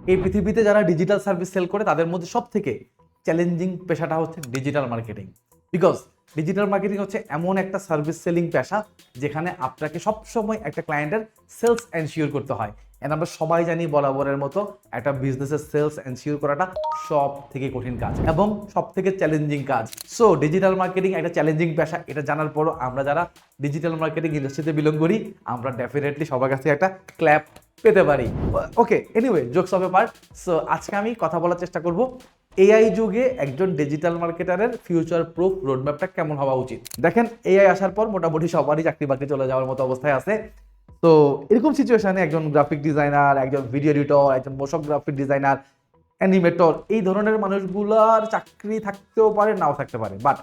এই পৃথিবীতে যারা ডিজিটাল সার্ভিস সেল করে তাদের মধ্যে সব থেকে চ্যালেঞ্জিং পেশাটা হচ্ছে digital marketing. Because digital marketing হচ্ছে এমন একটা সার্ভিস সেলিং পেশা যেখানে আপনাকে সবসময় একটা ক্লায়েন্টের সেলস এনশিওর করতে হয়। এন্ড আমরা সবাই জানি বরাবরের মতো একটা বিজনেসের সেলস এনশিওর করাটা সব থেকে কঠিন কাজ এবং সব থেকে চ্যালেঞ্জিং কাজ। সো ডিজিটাল মার্কেটিং একটা চ্যালেঞ্জিং পেশা, এটা জানার পরও আমরা যারা ডিজিটাল মার্কেটিং ইন্ডাস্ট্রিতে বিলং করি আমরা ডেফিনেটলি সবার কাছে একটা ক্ল্যাপ পেতে পারি। Okay, anyway, jokes of a part. So আজকে আমি কথা বলার চেষ্টা করব এআই যুগে একজন ডিজিটাল মার্কেটারের ফিউচার প্রুফ রোডম্যাপটা কেমন হওয়া উচিত। দেখেন, এআই আসার পর মোটামুটি সবারই চাকরি বাকরি চলে যাওয়ার মতো অবস্থায় আছে। তো এরকম সিচুয়েশনে একজন গ্রাফিক ডিজাইনার, একজন ভিডিও এডিটর, একজন মোশন গ্রাফিক ডিজাইনার, অ্যানিমেটর, এই ধরনের মানুষগুলার চাকরি থাকতেও পারে, নাও থাকতে পারে। বাট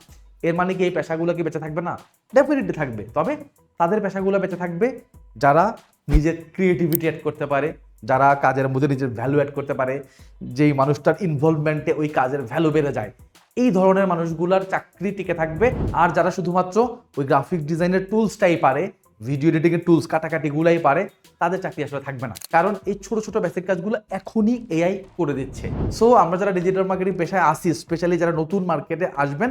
এর মানে কি এই পেশাগুলো কি বেঁচে থাকবে না? ডেফিনেটলি থাকবে। তবে তাদের পেশাগুলো বেঁচে থাকবে যারা নিজের ক্রিয়েটিভিটি অ্যাড করতে পারে, যারা কাজের মধ্যে নিজের ভ্যালু অ্যাড করতে পারে, যেই মানুষটার ইনভলভমেন্টে ওই কাজের ভ্যালু বেড়ে যায়, এই ধরনের মানুষগুলার চাকরি টিকে থাকবে। আর যারা শুধুমাত্র ওই গ্রাফিক ডিজাইনের টুলসটাই পারে, ভিডিও এডিটিংয়ের টুলস কাটাকাটিগুলাই পারে, তাদের চাকরি আসলে থাকবে না। কারণ এই ছোট ছোট বেসিক কাজগুলো এখনই এআই করে দিচ্ছে। সো আমরা যারা ডিজিটাল মার্কেটিং পেশায় আসি, স্পেশালি যারা নতুন মার্কেটে আসবেন,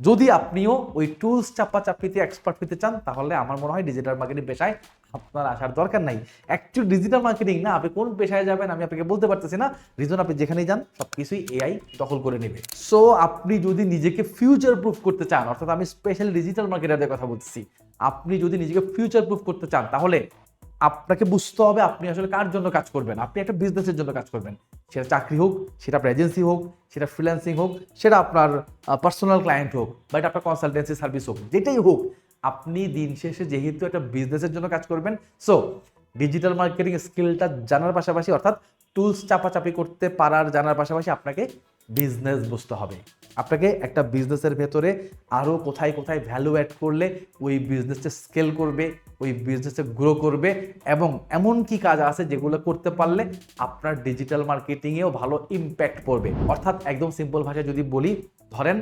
যদি আপনিও ওই টুলস চাপাচাপিতে এক্সপার্ট হতে চান, তাহলে আমার মনে হয় ডিজিটাল মার্কেটিং পেশায় আপনার আসার দরকার নাই। অ্যাকচুয়ালি ডিজিটাল মার্কেটিং না, আপনি কোন পেশায় যাবেন আমি আপনাকে বলতে পারতেছি না। রিজন, আপনি যেখানেই যান সবকিছুই এআই দখল করে নেবে। সো আপনি যদি নিজেকে ফিউচার প্রুফ করতে চান, অর্থাৎ আমি স্পেশালি ডিজিটাল মার্কেটারদের কথা বলছি, আপনি যদি নিজেকে ফিউচার প্রুফ করতে চান, তাহলে আপনাকে বুঝতে হবে আপনি আসলে কার জন্য কাজ করবেন। আপনি একটা বিজনেসের জন্য কাজ করবেন, সেটা চাকরি হোক, সেটা আপনার এজেন্সি হোক, সেটা ফ্রিল্যান্সিং হোক, সেটা আপনার পার্সোনাল ক্লায়েন্ট হোক, বা এটা আপনার কনসালটেন্সি সার্ভিস হোক, যেটাই হোক, আপনি দিন শেষে যেহেতু একটা বিজনেসের জন্য কাজ করবেন, সো ডিজিটাল মার্কেটিং স্কিলটা জানার পাশাপাশি, অর্থাৎ টুলস চাপাচাপি করতে পারার জানার পাশাপাশি আপনাকে বিজনেস বুঝতে হবে। আপনাকে একটা বিজনেসের ভেতরে আরও কোথায় কোথায় ভ্যালু অ্যাড করলে ওই বিজনেসটা স্কেল করবে, ওই বিজনেসে গ্রো করবে, এবং এমন কি কাজ আছে যেগুলো করতে পারলে আপনার ডিজিটাল মার্কেটিংয়েও ভালো ইম্প্যাক্ট পড়বে। অর্থাৎ একদম সিম্পল ভাষায় যদি বলি, ধরেন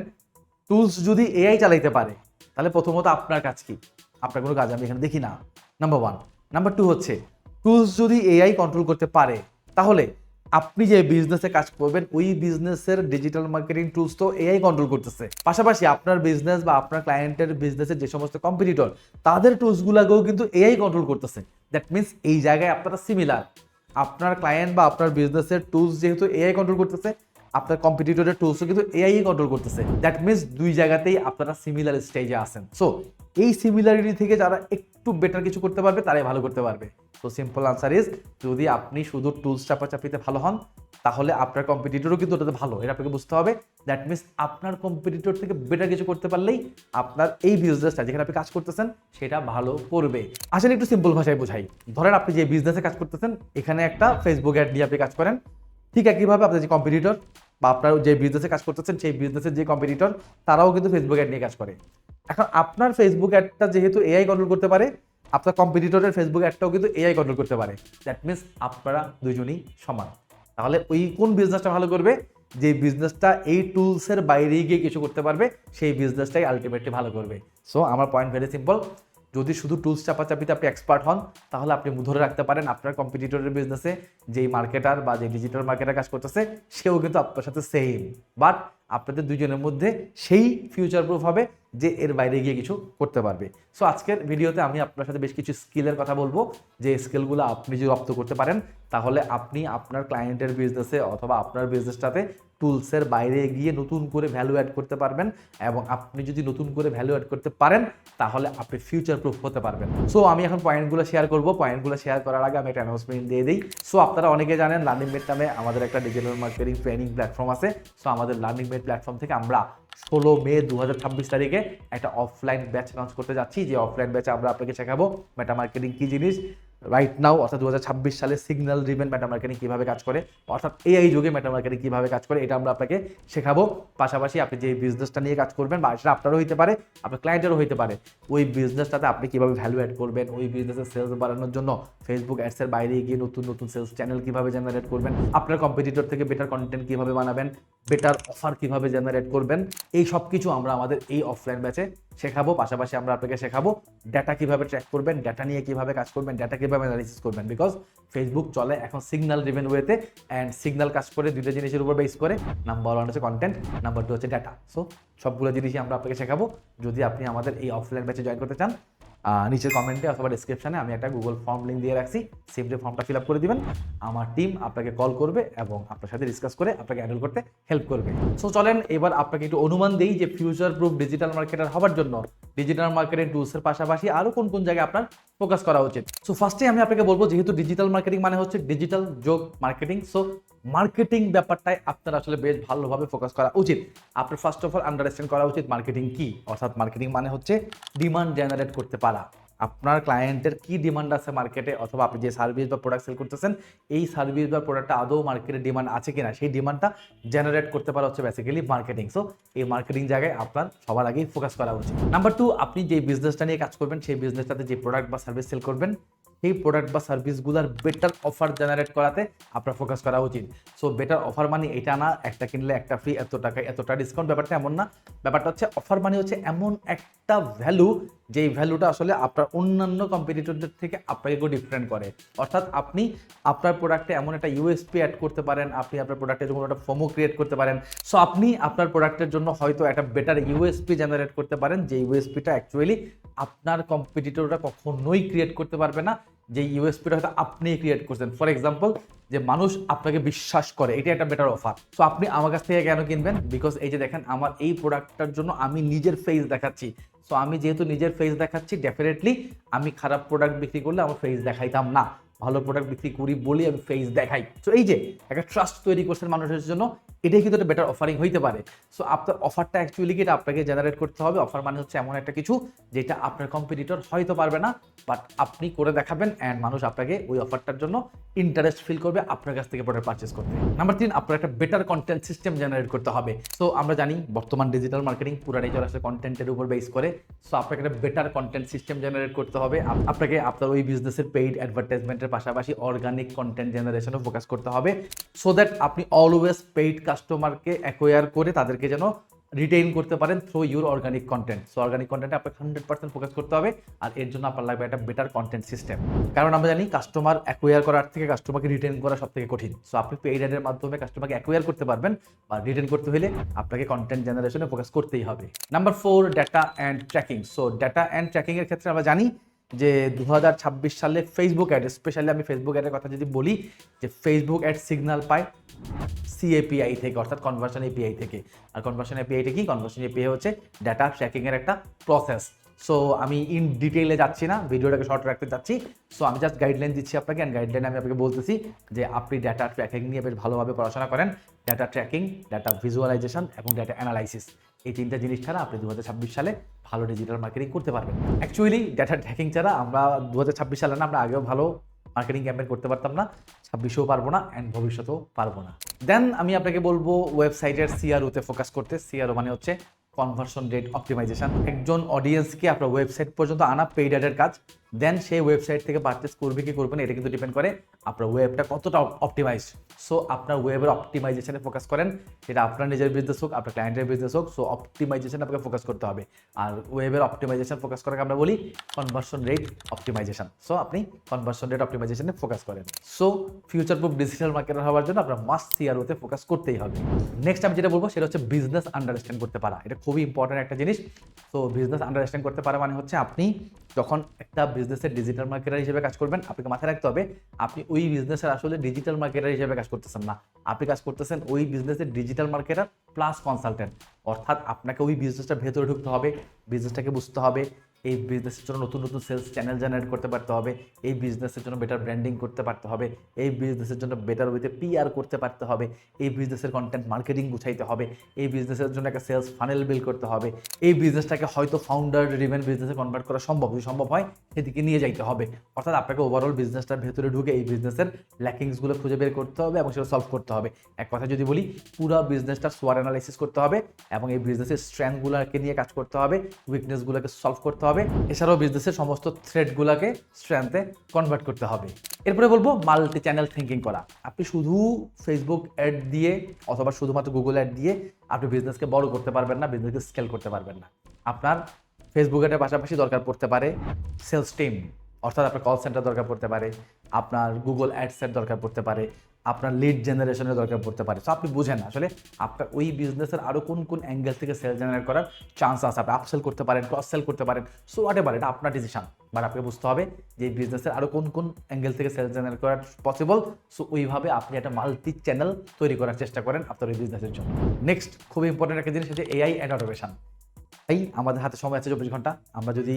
টুলস যদি এআই চালাইতে পারে, তাহলে প্রথমত আপনার কাজ কি? আপনার কোনো কাজ আমি এখানে দেখি না, নাম্বার ওয়ান। নাম্বার টু হচ্ছে, টুলস যদি এআই কন্ট্রোল করতে পারে, তাহলে আপনি যে বিজনেসে কাজ করবেন ওই বিজনেসের ডিজিটাল মার্কেটিং টুলস তো এআই কন্ট্রোল করতেছে। পাশাপাশি আপনার বিজনেস বা আপনার ক্লায়েন্টের বিজনেসের যে সমস্ত কম্পিটিটর, তাদের টুলসগুলোকেও কিন্তু এআই কন্ট্রোল করতেছে। দ্যাট মিনস এই জায়গায় আপনারা সিমিলার। আপনার ক্লায়েন্ট বা আপনার বিজনেসের টুলস যেহেতু এআই কন্ট্রোল করতেছে, আপনার কম্পিটিটরের টুলসও কিন্তু এআই কন্ট্রোল করতেছে। দ্যাট মিনস দুই জায়গাতেই আপনারা সিমিলার স্টেজে আছেন। সো এই সিমিলারিটি থেকে যারা একটু বেটার কিছু করতে পারবে তারাই ভালো করতে পারবে। তো সিম্পল আনসার ইজ, যদি আপনি শুধু টুলস চাপাচাপিতে ভালো হন, তাহলে আপনার কম্পিটিটরও কিন্তু ওটাতে ভালো, এটা আপনাকে বুঝতে হবে। দ্যাট মিনস আপনার কম্পিটিটর থেকে বেটার কিছু করতে পারলেই আপনার এই বিজনেসটা যেখানে আপনি কাজ করতেছেন সেটা ভালো করবে। আসলে একটু সিম্পল ভাষায় বোঝাই। ধরেন আপনি যে বিজনেসে কাজ করতেছেন, এখানে একটা ফেসবুক অ্যাড নিয়ে আপনি কাজ করেন। ঠিক একইভাবে আপনার যে কম্পিটিটর বা আপনার যে বিজনেসে কাজ করতেছেন সেই বিজনেসের যে কম্পিটিটর, তারাও কিন্তু ফেসবুক অ্যাড নিয়ে কাজ করে। এখন আপনার ফেসবুক অ্যাডটা যেহেতু এআই কন্ট্রোল করতে পারে, আপনার কম্পিটিটরের ফেসবুক অ্যাডটাও কিন্তু এআই কন্ট্রোল করতে পারে। দ্যাট মিনস আপনারা দুজনই সমান। তাহলে ওই কোন বিজনেসটা ভালো করবে? যে বিজনেসটা এই টুলসের বাইরে গিয়ে কিছু করতে পারবে, সেই বিজনেসটাই আলটিমেটলি ভালো করবে। সো আমার পয়েন্ট ভেরি সিম্পল, যদি শুধু টুলস চাপাচাপিতে আপনি এক্সপার্ট হন, তাহলে আপনি ধরে রাখতে পারেন আপনার কম্পিটিটরের বিজনেসে যেই মার্কেটার বা যে ডিজিটাল মার্কেটার কাজ করতেছে সেও কিন্তু আপনার সাথে সেম। বাট আপনাদের দুজনের মধ্যে সেই ফিউচার প্রুফ হবে যে এর বাইরে গিয়ে কিছু করতে পারবে। সো আজকের ভিডিওতে আমি আপনার সাথে বেশ কিছু স্কিলের কথা বলবো, যে স্কিলগুলো আপনি যদি রপ্ত করতে পারেন, তাহলে আপনি আপনার ক্লায়েন্টের বিজনেসে অথবা আপনার বিজনেসটাতে টুলসের বাইরে গিয়ে নতুন করে ভ্যালু অ্যাড করতে পারবেন। এবং আপনি যদি নতুন করে ভ্যালু অ্যাড করতে পারেন, তাহলে আপনি ফিউচার প্রুফ হতে পারবেন। সো আমি এখন পয়েন্টগুলো শেয়ার করবো। পয়েন্টগুলো শেয়ার করার আগে আমি একটা অ্যানাউন্সমেন্ট দিয়ে দিই। সো আপনারা অনেকে জানেন লার্নিং মেট নামে আমাদের একটা ডিজিটাল মার্কেটিং ট্রেনিং প্ল্যাটফর্ম আছে। সো আমাদের লার্নিং মেট প্ল্যাটফর্ম থেকে আমরা 16 মে 2026 তারিখে একটা অফলাইন ব্যাচ লঞ্চ করতে যাচ্ছি। যে অফলাইন ব্যাচে আমরা আপনাকে শেখাবো মেটা মার্কেটিং কি জিনিস, রাইট নাও অর্থাৎ 2026 সালে সিগন্যাল ড্রিভেন মেটা মার্কেটিং কীভাবে কাজ করে, অর্থাৎ এআই যুগে মেটা মার্কেটিং কীভাবে কাজ করে, এটা আমরা আপনাকে শেখাবো। পাশাপাশি আপনি যে বিজনেসটা নিয়ে কাজ করবেন, বা সেটা আপনারও হইতে পারে, আপনার ক্লায়েন্টেরও হইতে পারে, ওই বিজনেসটাতে আপনি কীভাবে ভ্যালু অ্যাড করবেন, ওই বিজনেসের সেলস বাড়ানোর জন্য ফেসবুক অ্যাডসের বাইরে গিয়ে নতুন নতুন সেলস চ্যানেল কীভাবে জেনারেট করবেন, আপনার কম্পিটিটর থেকে বেটার কন্টেন্ট কীভাবে বানাবেন, বেটার অফার কিভাবে জেনারেট করবেন, এই সব কিছু আমরা আমাদের এই অফলাইন ব্যাচে শেখাবো। পাশাপাশি আমরা আপনাকে শেখাবো ডাটা কিভাবে ট্র্যাক করবেন, ডাটা নিয়ে কিভাবে কাজ করবেন, ডাটা কিভাবে অ্যানালাইসিস করবেন। বিকজ ফেসবুক চলে এখন সিগন্যাল ড্রিভেন ওয়েতে, অ্যান্ড সিগন্যাল কাজ করে দুইটা জিনিসের উপর বেস করে। নাম্বার 1 হচ্ছে কন্টেন্ট, নাম্বার 2 হচ্ছে ডাটা। সো সবগুলো জিনিসই আমরা আপনাকে শেখাবো। যদি আপনি আমাদের এই অফলাইন ব্যাচে জয়েন করতে চান, নিচের কমেন্টে অথবা ডিসক্রিপশনে আমি একটা গুগল ফর্ম লিঙ্ক দিয়ে রাখছি, সিম্পলি ফর্মটা ফিল আপ করে দিবেন। আমার টিম আপনাকে কল করবে এবং আপনার সাথে ডিসকাস করে আপনাকে হ্যান্ডেল করতে হেল্প করবে। সো চলেন এবার আপনাকে একটু অনুমান দেই যে ফিউচার প্রুফ ডিজিটাল মার্কেটার হওয়ার জন্য ডিজিটাল মার্কেটিং টুলসের পাশাপাশি আরও কোন কোন জায়গায় আপনার ফোকাস করা উচিত। সো ফার্স্টে আমি আপনাকে বলবো, যেহেতু ডিজিটাল মার্কেটিং মানে হচ্ছে ডিজিটাল যোগ মার্কেটিং, সো মার্কেটিং ব্যাপারটায় আপনার আসলে বেশ ভালোভাবে ফোকাস করা উচিত। আপনার ফার্স্ট অফ অল আন্ডারস্ট্যান্ড করা উচিত মার্কেটিং কি। অর্থাৎ মার্কেটিং মানে হচ্ছে ডিমান্ড জেনারেট করতে পারা। আপনার ক্লায়েন্টের কি ডিমান্ড আছে মার্কেটে, অথবা আপনি যে সার্ভিস বা প্রোডাক্ট সেল করতেছেন এই সার্ভিস বা প্রোডাক্টটা আদৌ মার্কেটে ডিমান্ড আছে কিনা, সেই ডিমান্ডটা জেনারেট করতে পারা হচ্ছে বেসিক্যালি মার্কেটিং। সো এই মার্কেটিং জায়গায় আপনার সবার আগেই ফোকাস করা উচিত। নাম্বার 2, আপনি যে বিজনেসটা নিয়ে কাজ করবেন সেই বিজনেসটাতে যে প্রোডাক্ট বা সার্ভিস সেল করবেন সেই প্রোডাক্ট বা সার্ভিসগুলোর বেটার অফার জেনারেট করাতে আপনার ফোকাস করা উচিত। সো বেটার অফার মানে এটা না একটা কিনলে একটা ফ্রি, এত টাকায় এতটা ডিসকাউন্ট, ব্যাপারটা এমন না। ব্যাপারটা হচ্ছে অফার মানে হচ্ছে এমন একটা ভ্যালু যেই ভ্যালুটা আসলে আপনার অন্যান্য কম্পিটিটরদের থেকে আপনাকে একটু ডিফারেন্ট করে। অর্থাৎ আপনি আপনার প্রোডাক্টে এমন একটা ইউএসপি অ্যাড করতে পারেন, আপনি আপনার প্রোডাক্টের জন্য একটা ফোমো ক্রিয়েট করতে পারেন। সো আপনি আপনার প্রোডাক্টের জন্য হয়তো একটা বেটার ইউএসপি জেনারেট করতে পারেন, যে ইউএসপিটা অ্যাকচুয়ালি আপনার কম্পিটিটররা কখনোই ক্রিয়েট করতে পারবে না, যে ইউএসপিটা হয়তো আপনি ক্রিয়েট করছেন। ফর এক্সাম্পল, যে মানুষ আপনাকে বিশ্বাস করে, এটা একটা বেটার অফার। সো আপনি আমার কাছ থেকে কেন কিনবেন? বিকজ এই যে দেখেন, আমার এই প্রোডাক্টটার জন্য আমি নিজের ফেস দেখাচ্ছি। সো আমি যেহেতু নিজের ফেস দেখাচ্ছি, ডেফিনেটলি আমি খারাপ প্রোডাক্ট বিক্রি করলে আমার ফেস দেখাইতাম না, ভালো প্রোডাক্ট বিক্রি করি বলি আমি ফেস দেখাই। সো এই যে একটা ট্রাস্ট তৈরি করছেন মানুষের জন্য, এটাই কিন্তু একটা বেটার অফারিং হইতে পারে। সো আপনার অফারটা অ্যাকচুয়ালি কি এটা আপনাকে জেনারেট করতে হবে। অফার মানে হচ্ছে এমন একটা কিছু যেটা আপনার কম্পিটিটর হয়তো পারবে না, বাট আপনি করে দেখাবেন, অ্যান্ড মানুষ আপনাকে ওই অফারটার জন্য ইন্টারেস্ট ফিল করবে আপনার কাছ থেকে প্রোডাক্ট পারচেস করতে। নাম্বার 3, আপনার একটা বেটার কন্টেন্ট সিস্টেম জেনারেট করতে হবে। সো আমরা জানি বর্তমান ডিজিটাল মার্কেটিং পুরাটাই চলে আসলে কন্টেন্টের উপর বেস করে। সো আপনাকে একটা বেটার কন্টেন্ট সিস্টেম জেনারেট করতে হবে। আপনাকে আপনার ওই বিজনেসের পেইড অ্যাডভার্টাইজমেন্টের পাশাপাশি অর্গানিক কন্টেন্ট জেনারেশনে ফোকাস করতে হবে, সো দ্যাট আপনি অলওয়েজ পেইড কাস্টমারকে অ্যাকোয়ার করে তাদেরকে যেন রিটেইন করতে পারেন through your organic content. So organic কন্টেন্টে আপনাকে 100% ফোকাস করতে হবে, আর এর জন্য আপনার লাগবে একটা বেটার কন্টেন্ট সিস্টেম। কারণ আমরা জানি কাস্টমার অ্যাকোয়ার করার থেকে কাস্টমারকে রিটেইন করা সব থেকে কঠিন। সো আপনি পেইড অ্যাডের মাধ্যমে কাস্টমারকে অ্যাকোয়ার করতে পারবেন, বা রিটেইন করতে হলে আপনাকে কন্টেন্ট জেনারেশনে ফোকাস করতেই হবে। Number 4, data and tracking. So data and tracking এর ক্ষেত্রে আমরা জানি যে 2026 সালে ফেসবুক অ্যাড, স্পেশালি আমি ফেসবুক অ্যাডের কথা যদি বলি, যে ফেসবুক অ্যাড সিগন্যাল পায় সিএপিআই থেকে, অর্থাৎ কনভার্সন এপিআই থেকে। আর কনভার্সন এপিআইটা কি? কনভার্সন এপিআই হচ্ছে ডাটা ট্র্যাকিংয়ের একটা প্রসেস। সো আমি ইন ডিটেইলে যাচ্ছি না, ভিডিওটাকে শর্ট রাখতে যাচ্ছি। সো আমি জাস্ট গাইডলাইন দিচ্ছি আপনাকে, অ্যান্ড গাইডলাইনে আমি আপনাকে বলতেছি যে আপনি ডাটা ট্র্যাকিং নিয়ে বেশ ভালোভাবে পড়াশোনা করেন। ডাটা ট্র্যাকিং, ডাটা ভিজুয়ালাইজেশন এবং ডাটা অ্যানালাইসিস, এই 3টা জিনিস ছাড়া আপনি 2026 সালে ভালো ডিজিটাল মার্কেটিং করতে পারবেন। অ্যাকচুয়ালি ডাটা ট্র্যাকিং ছাড়া আমরা 2026 সালে না, আমরা আগেও ভালো মার্কেটিং ক্যাম্পেইন করতে পারতাম না, 26-এও পারবো না, অ্যান্ড ভবিষ্যতেও পারবো না। দেন আমি আপনাকে বলবো ওয়েবসাইটের সিআরওতে ফোকাস করতে। সিআরও মানে হচ্ছে কনভার্সন রেট অপটিমাইজেশন। একজন অডিয়েন্সকে আপনার ওয়েবসাইট পর্যন্ত আনা পেইড অ্যাডের কাজ। দেন সেই ওয়েবসাইট থেকে পারচেস করবে কি করবে না, এটা কিন্তু ডিপেন্ড করে আপনার ওয়েবটা কতটা অপটিমাইজ। সো আপনার ওয়েবের অপটিমাইজেশনে ফোকাস করেন, সেটা আপনার নিজের বিজনেস হোক, আপনার ক্লায়েন্টের বিজনেস হোক। সো অপটিমাইজেশনে আপনাকে ফোকাস করতে হবে। আর ওয়েবের অপটিমাইজেশন ফোকাস করাকে আমরা বলি কনভার্সন রেট অপটিমাইজেশন। সো আপনি কনভার্সন রেট অপটিমাইজেশনে ফোকাস করেন। So future proof digital marketer হওয়ার জন্য আপনার মাস্ট সিআরওতে ফোকাস করতেই হবে। নেক্সট আমি যেটা বলবো সেটা হচ্ছে বিজনেস আন্ডারস্ট্যান্ড করতে পারা। এটা খুবই ইম্পর্টেন্ট একটা জিনিস। সো বিজনেস আন্ডারস্ট্যান্ড করতে পারা মানে হচ্ছে আপনি যখন একটা বিজনেসের ডিজিটাল মার্কেটার হিসেবে কাজ করবেন, আপনাকে মাথায় রাখতে হবে আপনি ওই বিজনেসের আসলে ডিজিটাল মার্কেটার হিসেবে কাজ করতেছেন না, আপনি কাজ করতেছেন ওই বিজনেসের ডিজিটাল মার্কেটার প্লাস কনসালটেন্ট। অর্থাৎ আপনাকে ওই বিজনেসটার ভেতরে ঢুকতে হবে, বিজনেসটাকে বুঝতে হবে, এই বিজনেসের জন্য নতুন নতুন সেলস চ্যানেল জেনারেট করতে পারতে হবে, এই বিজনেসের জন্য বেটার ব্র্যান্ডিং করতে পারতে হবে, এই বিজনেসের জন্য বেটার ওয়েতে পিআর করতে পারতে হবে, এই বিজনেসের কন্টেন্ট মার্কেটিং গুছাইতে হবে, এই বিজনেসের জন্য একটা সেলস ফানেল বিল্ড করতে হবে, এই বিজনেসটাকে হয়তো ফাউন্ডার ড্রিভেন বিজনেসে কনভার্ট করা সম্ভব, যদি সম্ভব হয় সেদিকে নিয়ে যাইতে হবে। অর্থাৎ আপনাকে ওভারঅল বিজনেসটার ভেতরে ঢুকে এই বিজনেসের ল্যাকিংসগুলো খুঁজে বের করতে হবে এবং সেটা সলভ করতে হবে। এক কথা যদি বলি, পুরো বিজনেসটা সোয়ার অ্যানালাইসিস করতে হবে এবং এই বিজনেসের স্ট্রেংথগুলোকে নিয়ে কাজ করতে হবে, উইকনেসগুলোকে সলভ করতে হবে, হবে, এছাড়াও বিজনেসের সমস্ত থ্রেডগুলোকে স্ট্রেংথে কনভার্ট করতে হবে। এরপরে বলবো মাল্টি চ্যানেল থিঙ্কিং করা। আপনি শুধু ফেসবুক অ্যাড দিয়ে অথবা শুধুমাত্র গুগল অ্যাড দিয়ে আপনি বিজনেসকে বড় করতে পারবেন না, বিজনেসকে স্কেল করতে পারবেন না। আপনার ফেসবুক অ্যাডের পাশাপাশি দরকার পড়তে পারে সেলস টিম, অর্থাৎ আপনার কল সেন্টার দরকার পড়তে পারে, আপনার গুগল অ্যাডসের দরকার পড়তে পারে, আপনার লিড জেনারেশনের দরকার পড়তে পারে। সো আপনি বুঝেন আসলে আপনার ওই বিজনেসের আরও কোন কোন অ্যাঙ্গেল থেকে সেল জেনারেট করার চান্স আছে। আপনি আপসেল করতে পারেন, ক্রস সেল করতে পারেন, সো হোয়াট এভার, এটা আপনার ডিসিশন। বাট আপনাকে বুঝতে হবে যে এই বিজনেসের আরও কোন কোন অ্যাঙ্গেল থেকে সেল জেনারেট করা পসিবল। সো ওইভাবে আপনি একটা মাল্টি চ্যানেল তৈরি করার চেষ্টা করেন আপনার ওই বিজনেসের জন্য। নেক্সট খুব ইম্পর্টেন্ট একটা জিনিস হচ্ছে এআই অ্যান্ড অটোমেশন। আমাদের হাতে সময় আছে 24 ঘন্টা। আমরা যদি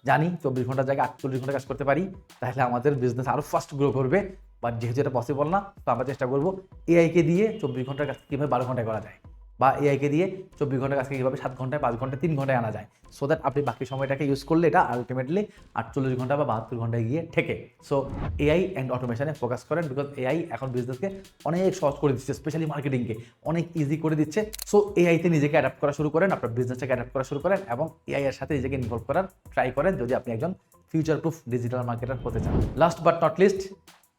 জানি 24 ঘন্টার জায়গায় 48 ঘন্টা কাজ করতে পারি, তাহলে আমাদের বিজনেস আরও ফাস্ট গ্রো করবে। বাট যেহেতু এটা পসিবল না, তো আমরা চেষ্টা করবো এআইকে দিয়ে 24 ঘন্টার কাজ কীভাবে 12 ঘন্টায় করা যায়, বা এআইকে দিয়ে 24 ঘন্টার কাজকে কীভাবে 7 ঘন্টায়, 5 ঘন্টায়, 3 ঘন্টায় আনা যায়। সো দ্যাট আপনি বাকি সময়টাকে ইউজ করলে এটা আলটিমেটলি 48 ঘন্টা বা 72 ঘন্টায় গিয়ে ঠেকে। সো এআই অ্যান্ড অটোমেশনে ফোকাস করেন, বিকজ এআই এখন বিজনেসকে অনেক সহজ করে দিচ্ছে, স্পেশালি মার্কেটিংকে অনেক ইজি করে দিচ্ছে। সো এআইতে নিজেকে অ্যাডাপ্ট করা শুরু করেন, আপনার বিজনেসটাকে অ্যাডাপ্ট করা শুরু করেন এবং এআই এর সাথে নিজেকে ইনভলভ করার ট্রাই করেন যদি আপনি একজন ফিউচার প্রুফ ডিজিটাল মার্কেটার হতে চান। লাস্ট বাট নট লিস্ট,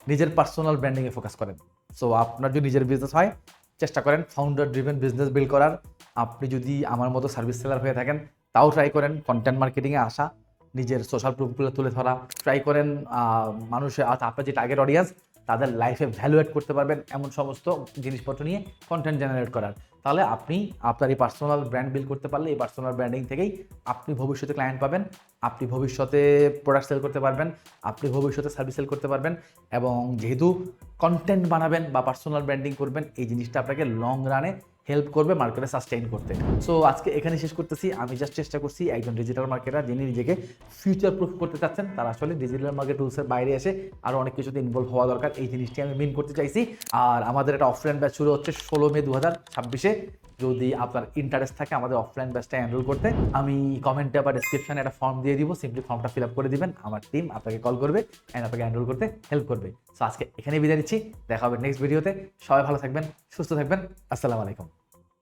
নিজের পার্সোনাল ব্র্যান্ডিংয়ে ফোকাস করেন। সো আপনার যদি নিজের বিজনেস হয়, চেষ্টা করেন ফাউন্ডার ড্রিভেন বিজনেস বিল্ড করার। আপনি যদি আমার মতো সার্ভিস সেলার হয়ে থাকেন, তাও ট্রাই করেন কন্টেন্ট মার্কেটিংয়ে আসা, নিজের সোশ্যাল প্রুফগুলো তুলে ধরা, ট্রাই করেন মানুষের আপনার যে টার্গেট অডিয়েন্স তাদের লাইফে ভ্যালুয়েট করতে পারবেন এমন সমস্ত জিনিসপত্র নিয়ে কন্টেন্ট জেনারেট করার। তাহলে আপনি আপনার এই পার্সোনাল ব্র্যান্ড বিল্ড করতে পারলে এই পার্সোনাল ব্র্যান্ডিং থেকেই আপনি ভবিষ্যতে ক্লায়েন্ট পাবেন, আপনি ভবিষ্যতে প্রোডাক্ট সেল করতে পারবেন, আপনি ভবিষ্যতে সার্ভিস সেল করতে পারবেন। এবং যেহেতু কন্টেন্ট বানাবেন বা পার্সোনাল ব্র্যান্ডিং করবেন, এই জিনিসটা আপনাকে লং রানে হেল্প করবে মার্কেটে সাস্টেইন করতে। সো আজকে এখানে শেষ করতেছি। আমি জাস্ট চেষ্টা করছি একজন ডিজিটাল মার্কেটার যিনি নিজেকে ফিউচার প্রুফ করতে চাচ্ছেন, তারা আসলে ডিজিটাল মার্কেট টুলসের বাইরে এসে আরও অনেক কিছুতে ইনভলভ হওয়া দরকার, এই জিনিসটি আমি মেন করতে চাইছি। আর আমাদের একটা অফলাইন ব্যাচ শুরু হচ্ছে 16 মে 2026। যদি আপনার ইন্টারেস্ট থাকে আমাদের অফলাইন ব্যাচটা এনরোল করতে, আমি কমেন্টে বা ডিসক্রিপশনে একটা ফর্ম দিয়ে দিব, সিম্পলি ফর্মটা ফিল আপ করে দিবেন, আমার টিম আপনাকে কল করবে অ্যান্ড আপনাকে এনরোল করতে হেল্প করবে। সো আজকে এখানেই বিদায় নিচ্ছি, দেখা হবে নেক্সট ভিডিওতে। সবাই ভালো থাকবেন, সুস্থ থাকবেন, আসসালামু আলাইকুম।